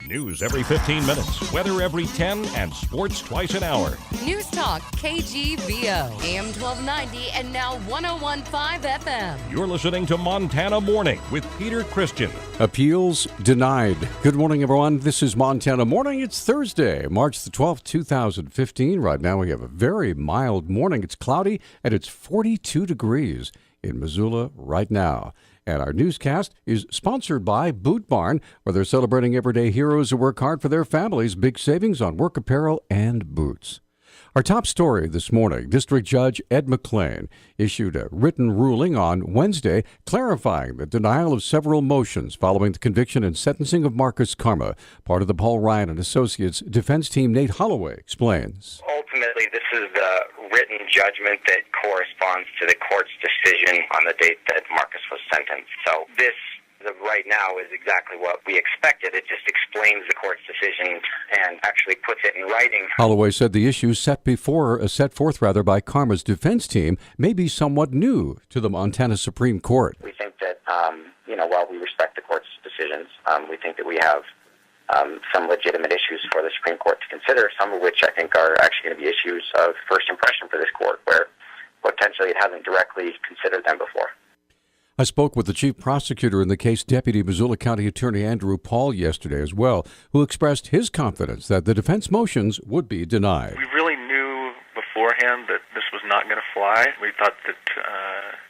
News every 15 minutes, weather every 10, and sports twice an hour. Newstalk, KGVO, AM 1290 and now 101.5 FM. You're listening to Montana Morning with Peter Christian. Appeals denied. Good morning, everyone. This is Montana Morning. It's Thursday, March the 12th, 2015. Right now we have a very mild morning. It's cloudy and it's 42 degrees in Missoula right now. And our newscast is sponsored by Boot Barn, where they're celebrating everyday heroes who work hard for their families. Big savings on work apparel and boots. Our top story this morning, District Judge Ed McLean issued a written ruling on Wednesday clarifying the denial of several motions following the conviction and sentencing of Marcus Karma. Part of the Paul Ryan and Associates defense team Nate Holloway explains. Ultimately, this is the written judgment that corresponds to the court's decision on the date that Marcus was sentenced. So this right now is exactly what we expected. It just explains the court's decision and actually puts it in writing. Holloway said the issues set forth by Karma's defense team may be somewhat new to the Montana Supreme Court. We think that, while we respect the court's decisions, we think that we have some legitimate issues for the Supreme Court to consider, some of which I think are actually going to be issues of first impression for this court, where potentially it hasn't directly considered them before. I spoke with the chief prosecutor in the case, Deputy Missoula County Attorney Andrew Paul, yesterday as well, who expressed his confidence that the defense motions would be denied. We really knew beforehand that this was not going to fly. We thought that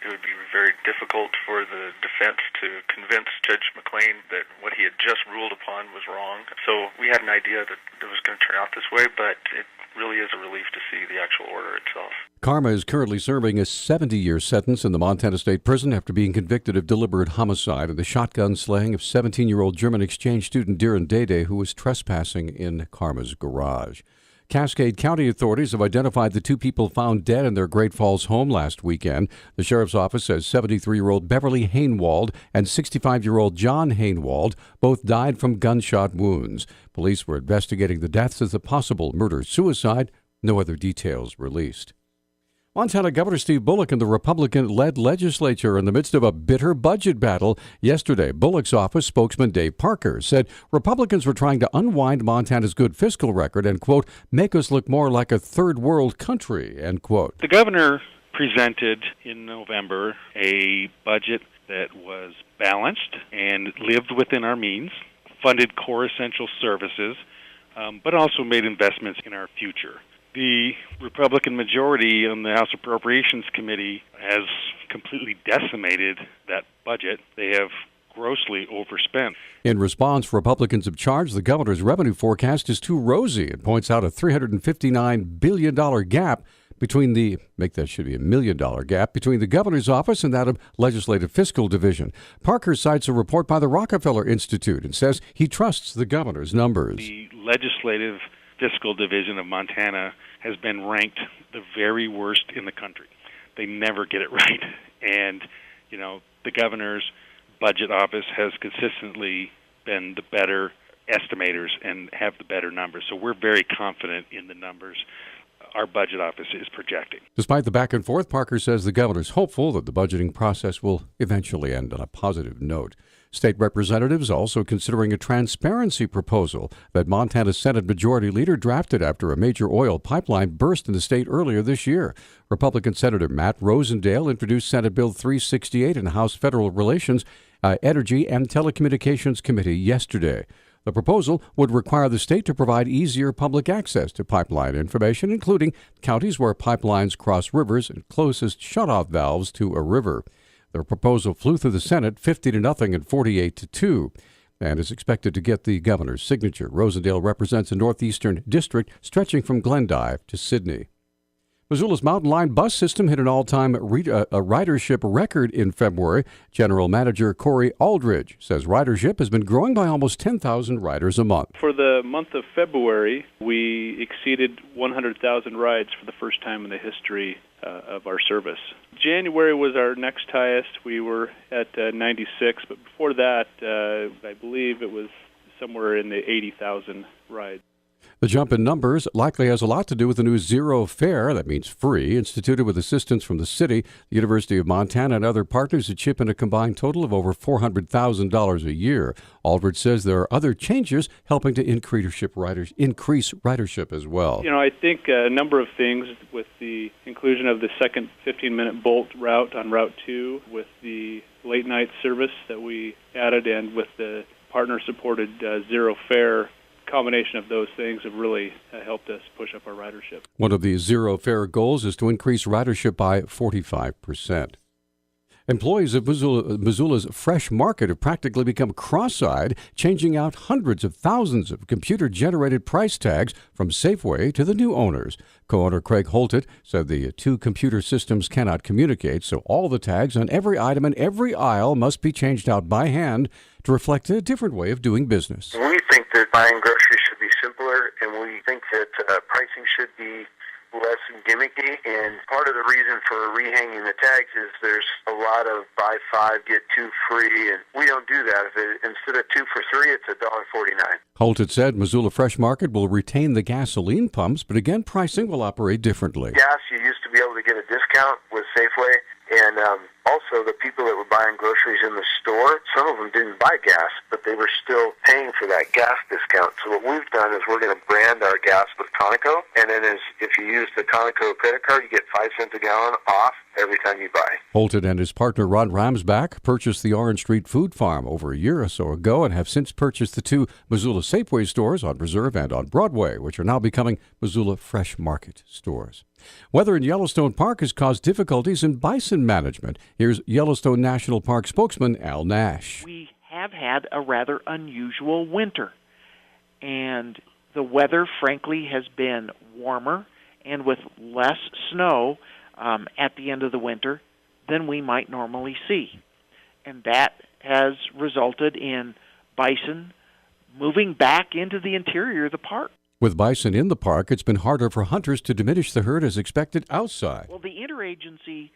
it would be very difficult for the defense to convince Judge McLean that what he had just ruled upon was wrong. So we had an idea that it was going to turn out this way, but it really is a relief to see the actual order itself. Karma is currently serving a 70-year sentence in the Montana State Prison after being convicted of deliberate homicide and the shotgun slaying of 17-year-old German exchange student Darren Dede, who was trespassing in Karma's garage. Cascade County authorities have identified the two people found dead in their Great Falls home last weekend. The sheriff's office says 73-year-old Beverly Hainwald and 65-year-old John Hainwald both died from gunshot wounds. Police were investigating the deaths as a possible murder-suicide. No other details released. Montana Governor Steve Bullock and the Republican-led legislature are in the midst of a bitter budget battle. Yesterday, Bullock's office spokesman Dave Parker said Republicans were trying to unwind Montana's good fiscal record and, quote, make us look more like a third world country, end quote. The governor presented in November a budget that was balanced and lived within our means, funded core essential services, but also made investments in our future. The Republican majority on the House Appropriations Committee has completely decimated that budget. They have grossly overspent. In response, Republicans have charged the governor's revenue forecast is too rosy. It points out a $359 billion gap between the, $1 million gap between the governor's office and that of Legislative Fiscal Division. Parker cites a report by the Rockefeller Institute and says he trusts the governor's numbers. The Legislative Fiscal Division of Montana has been ranked the very worst in the country. They never get it right. And, the governor's budget office has consistently been the better estimators and have the better numbers. So we're very confident in the numbers our budget office is projecting. Despite the back and forth, Parker says the governor's hopeful that the budgeting process will eventually end on a positive note. State representatives also considering a transparency proposal that Montana's Senate Majority Leader drafted after a major oil pipeline burst in the state earlier this year. Republican Senator Matt Rosendale introduced Senate Bill 368 in the House Federal Relations, Energy, and Telecommunications Committee yesterday. The proposal would require the state to provide easier public access to pipeline information, including counties where pipelines cross rivers and closest shutoff valves to a river. The proposal flew through the Senate 50-0 and 48-2 and is expected to get the governor's signature. Rosendale represents a northeastern district stretching from Glendive to Sydney. Missoula's Mountain Line bus system hit an all-time ridership record in February. General Manager Corey Aldridge says ridership has been growing by almost 10,000 riders a month. For the month of February, we exceeded 100,000 rides for the first time in the history of our service. January was our next highest. We were at 96, but before that, I believe it was somewhere in the 80,000 rides. The jump in numbers likely has a lot to do with the new zero fare, that means free, instituted with assistance from the city, the University of Montana, and other partners that chip in a combined total of over $400,000 a year. Aldrich says there are other changes helping to increase ridership as well. I think a number of things with the inclusion of the second 15-minute Bolt route on Route 2, with the late-night service that we added, and with the partner-supported zero fare. Combination of those things have really helped us push up our ridership. One of the zero fare goals is to increase ridership by 45%. Employees of Missoula's Fresh Market have practically become cross-eyed, changing out hundreds of thousands of computer-generated price tags from Safeway to the new owners. Co-owner Craig Holtet said the two computer systems cannot communicate, so all the tags on every item in every aisle must be changed out by hand to reflect a different way of doing business. We think that buying groceries should be simpler, and we think that pricing should be less gimmicky, and part of the reason for rehanging the tags is there's a lot of buy 5, get 2 free, and we don't do that. Instead of 2 for $3, it's $1.49. Holtet said Missoula Fresh Market will retain the gasoline pumps, but again, pricing will operate differently. Gas, you used to be able to get a discount with Safeway, and also the people that were buying groceries in the store, some of them didn't buy gas, but they were still paying for that gas discount. So what we've done is we're going to brand our gas with Conoco, and then if you use the Conoco credit card, you get 5 cents a gallon off every time you buy. Holtet and his partner Ron Ramsbach purchased the Orange Street Food Farm over a year or so ago and have since purchased the two Missoula Safeway stores on Reserve and on Broadway, which are now becoming Missoula Fresh Market stores. Weather in Yellowstone Park has caused difficulties in bison management. Here's Yellowstone National Park spokesman Al Nash. We have had a rather unusual winter, and the weather, frankly, has been warmer and with less snow at the end of the winter than we might normally see. And that has resulted in bison moving back into the interior of the park. With bison in the park, it's been harder for hunters to diminish the herd as expected outside. Well, the interagency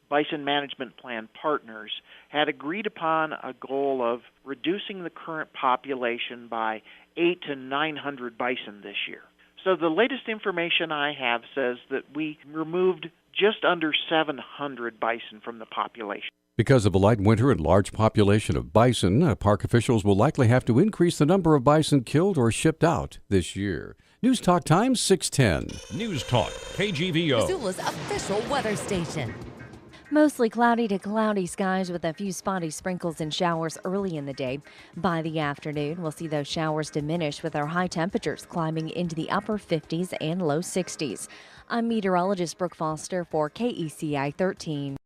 bison management plan partners had agreed upon a goal of reducing the current population by 800 to 900 bison this year. So the latest information I have says that we removed just under 700 bison from the population. Because of a light winter and large population of bison, park officials will likely have to increase the number of bison killed or shipped out this year. Newstalk Times 610. Newstalk, KGVO. Missoula's official weather station. Mostly cloudy to cloudy skies with a few spotty sprinkles and showers early in the day. By the afternoon, we'll see those showers diminish with our high temperatures climbing into the upper 50s and low 60s. I'm meteorologist Brooke Foster for KECI 13.